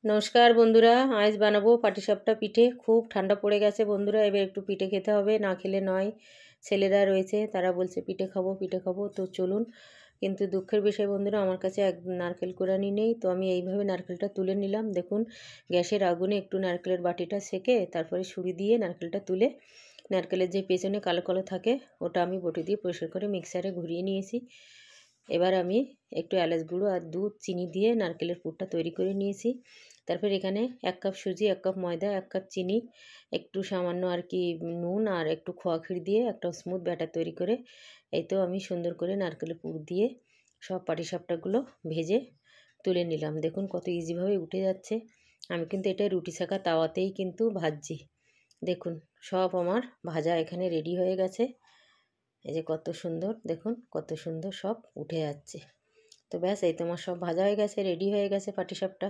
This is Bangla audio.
নমস্কার বন্ধুরা, আজ বানাবো পাটিসাপটা পিঠে। খুব ঠান্ডা পড়ে গেছে বন্ধুরা, এবার একটু পিঠে খেতে হবে, না খেলে নয়। ছেলেরা রয়েছে, তারা বলছে পিঠে খাবো পিঠে খাবো, তো চলুন। কিন্তু দুঃখের বিষয় বন্ধুরা, আমার কাছে এক নারকেল কোড়ানি নেই, তো আমি এইভাবে নারকেলটা তুলে নিলাম। দেখুন, গ্যাসের আগুনে একটু নারকেলের বাটিটা সেকে তারপরে ছুরি দিয়ে নারকেলটা তুলে, নারকেলের যে পেছনে কালো কালো থাকে ওটা আমি বটি দিয়ে পরিষ্কার করে মিক্সারে ঘুরিয়ে নিয়েছি। এবার আমি একটু এলাচ গুঁড়ো আর দুধ চিনি দিয়ে নারকেলের পুরটা তৈরি করে নিয়েছি। তারপর এখানে 1 কাপ সুজি, 1 কাপ ময়দা, 1 কাপ চিনি, একটু সামান্য আর কি নুন আর একটু খোয়া ক্ষীর দিয়ে একটা স্মুথ ব্যাটার তৈরি করে এই তো আমি সুন্দর করে নারকেলের পুর দিয়ে সব পাটিসাপটাগুলো ভেজে তুলে নিলাম। দেখুন কত ইজিভাবে উঠে যাচ্ছে। আমি কিন্তু এটা রুটি সেঁকা তাওয়াতেই কিন্তু ভাজছি। দেখুন সব আমার ভাজা এখানে রেডি হয়ে গেছে। এই যে কত সুন্দর, দেখুন কত সুন্দর সব উঠে যাচ্ছে। তো ব্যাস, এই তোমার সব ভাজা হয়ে গেছে, রেডি হয়ে গেছে পাটিসাপটা।